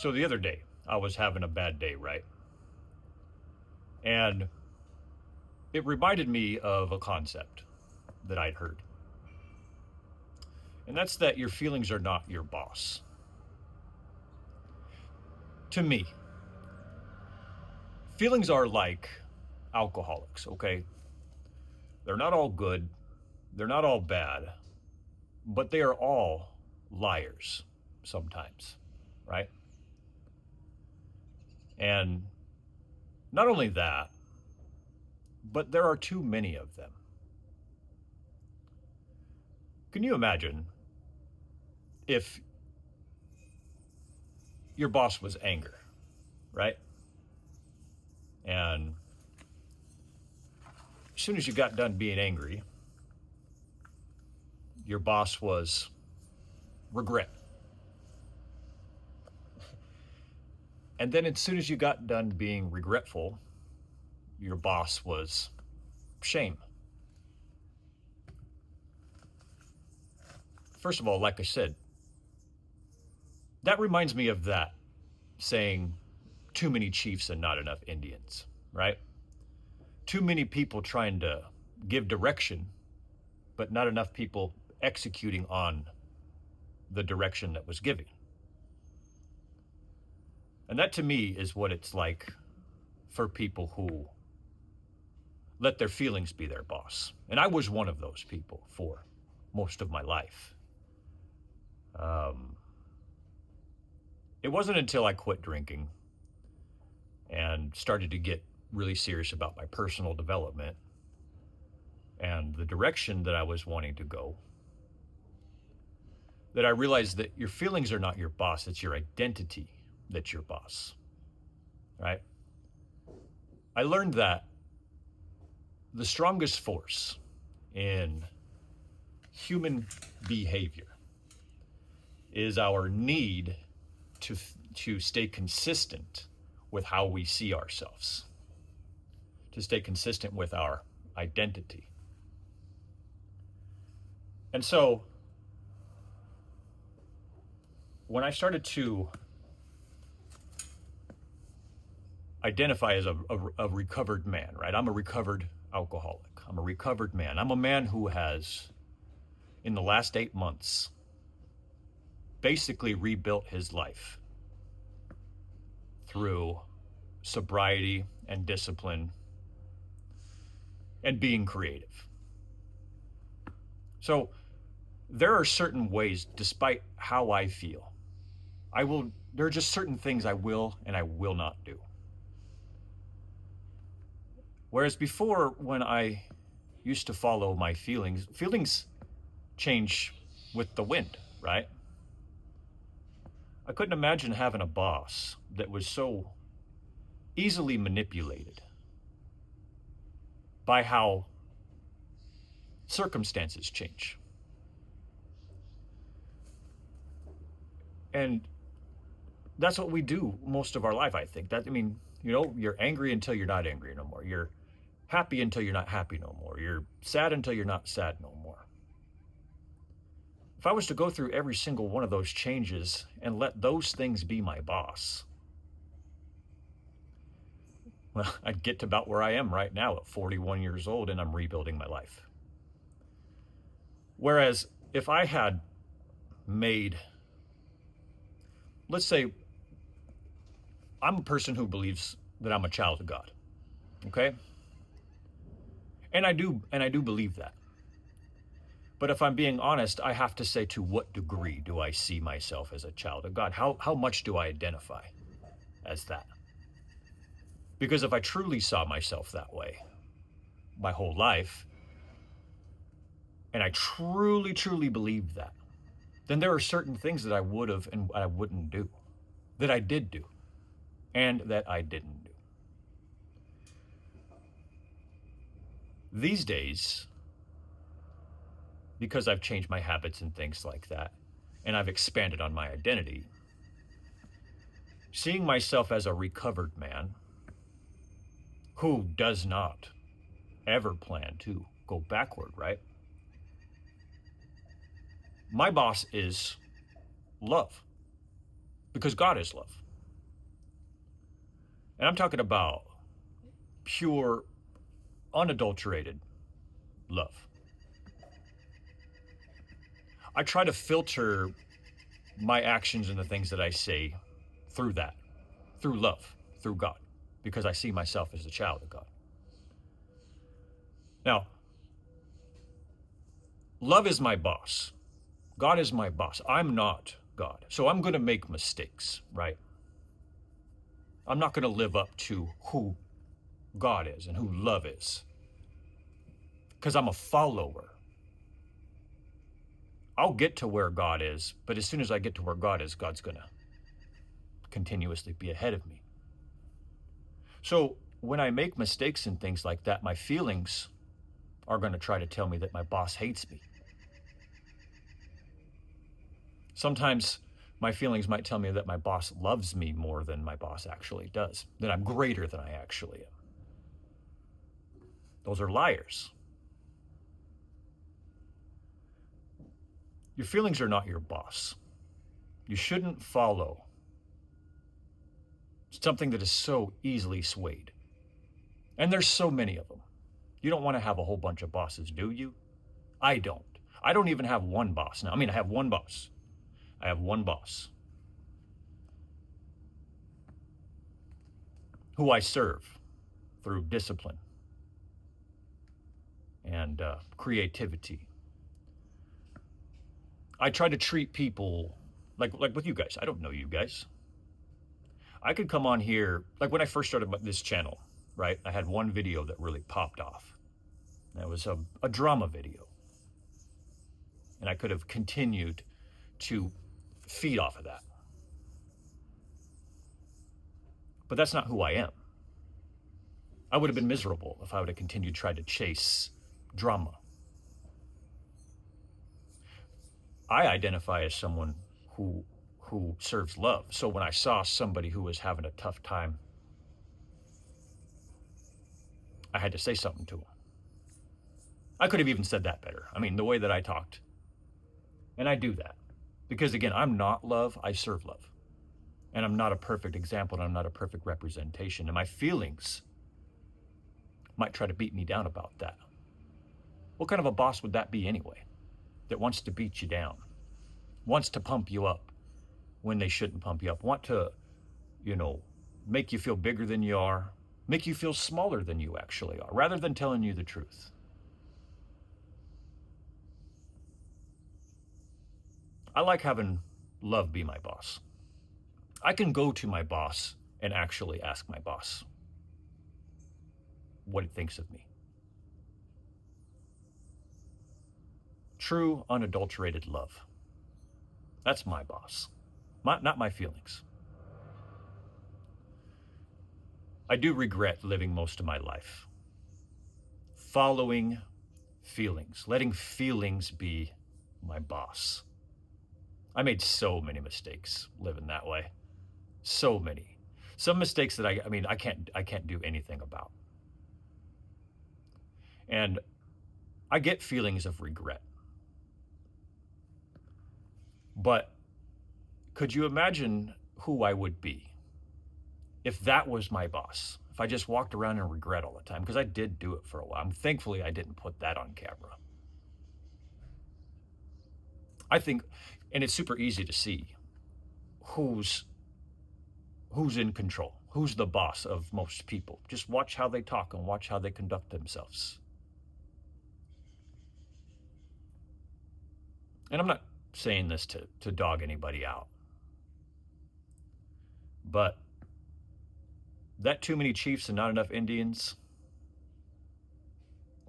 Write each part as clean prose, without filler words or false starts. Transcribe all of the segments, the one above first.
So the other day, I was having a bad day, right? And it reminded me of a concept that I'd heard. And that's that your feelings are not your boss. To me, feelings are like alcoholics, okay? They're not all good, they're not all bad, but they are all liars sometimes, right? And not only that, but there are too many of them. Can you imagine if your boss was anger, right? And as soon as you got done being angry, your boss was regret. And then as soon as you got done being regretful, your boss was shame. First of all, like I said, that reminds me of that saying, too many chiefs and not enough Indians, right? Too many people trying to give direction, but not enough people executing on the direction that was given. And that to me is what it's like for people who let their feelings be their boss. And I was one of those people for most of my life. It wasn't until I quit drinking and started to get really serious about my personal development and the direction that I was wanting to go that I realized that your feelings are not your boss, it's your identity that's your boss, right? I learned that the strongest force in human behavior is our need to stay consistent with how we see ourselves, to stay consistent with our identity. And so when I started to identify as a recovered man, right? I'm a recovered alcoholic. I'm a recovered man. I'm a man who has, in the last 8 months, basically rebuilt his life through sobriety and discipline and being creative. So there are certain ways, despite how I feel, there are just certain things I will and I will not do. Whereas before, when I used to follow my feelings change with the wind, right? I couldn't imagine having a boss that was so easily manipulated by how circumstances change. And that's what we do most of our life, I think. You're angry until you're not angry no more. You're happy until you're not happy no more. You're sad until you're not sad no more. If I was to go through every single one of those changes and let those things be my boss, well, I'd get to about where I am right now at 41 years old and I'm rebuilding my life. Whereas if I had made, let's say, I'm a person who believes that I'm a child of God, okay? And I do believe that. But if I'm being honest, I have to say, to what degree do I see myself as a child of God? How much do I identify as that? Because if I truly saw myself that way my whole life, and I truly, truly believed that, then there are certain things that I would have and I wouldn't do, that I did do, and that I didn't do. These days, because I've changed my habits and things like that, and I've expanded on my identity, seeing myself as a recovered man who does not ever plan to go backward, right? My boss is love, because God is love. And I'm talking about pure, unadulterated love. I try to filter my actions and the things that I say through that, through love, through God, because I see myself as a child of God. Now, love is my boss. God is my boss. I'm not God. So I'm going to make mistakes, right? I'm not going to live up to who God is and who love is, because I'm a follower. I'll get to where God is, but as soon as I get to where God is, God's going to continuously be ahead of me. So when I make mistakes and things like that, my feelings are going to try to tell me that my boss hates me. Sometimes my feelings might tell me that my boss loves me more than my boss actually does, that I'm greater than I actually am. Those are liars. Your feelings are not your boss. You shouldn't follow something that is so easily swayed. And there's so many of them. You don't want to have a whole bunch of bosses, do you? I don't. I don't even have one boss now. I mean, I have one boss. I have one boss who I serve through discipline and creativity. I try to treat people like with you guys. I don't know you guys. I could come on here, like when I first started this channel, right? I had one video that really popped off. That was a drama video. And I could have continued to feed off of that. But that's not who I am. I would have been miserable if I would have continued trying to chase drama. I identify as someone who serves love. So when I saw somebody who was having a tough time, I had to say something to him. I could have even said that better. I mean, the way that I talked. And I do that. Because again, I'm not love, I serve love. And I'm not a perfect example, and I'm not a perfect representation. And my feelings might try to beat me down about that. What kind of a boss would that be anyway? That wants to beat you down, wants to pump you up when they shouldn't pump you up, want to, make you feel bigger than you are, make you feel smaller than you actually are, rather than telling you the truth. I like having love be my boss. I can go to my boss and actually ask my boss what it thinks of me. True, unadulterated love. That's my boss, not my feelings. I do regret living most of my life following feelings, letting feelings be my boss. I made so many mistakes living that way. So many. Some mistakes that I can't do anything about. And I get feelings of regret. But could you imagine who I would be if that was my boss? If I just walked around in regret all the time? Because I did do it for a while. Thankfully, I didn't put that on camera. I think, and it's super easy to see who's in control, who's the boss of most people. Just watch how they talk and watch how they conduct themselves. And I'm not saying this to dog anybody out, but that too many chiefs and not enough Indians,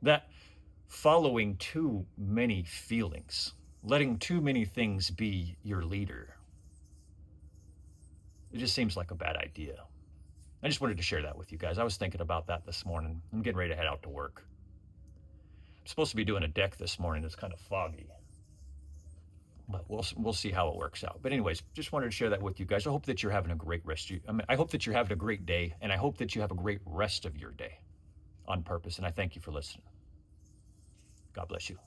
that following too many feelings, letting too many things be your leader, it just seems like a bad idea. I just wanted to share that with you guys. I was thinking about that this morning. I'm getting ready to head out to work. I'm supposed to be doing a deck this morning. It's kind of foggy, but we'll see how it works out. But anyways, just wanted to share that with you guys. I hope that you're having a great I hope that you're having a great day, and I hope that you have a great rest of your day on purpose. And I thank you for listening. God bless you.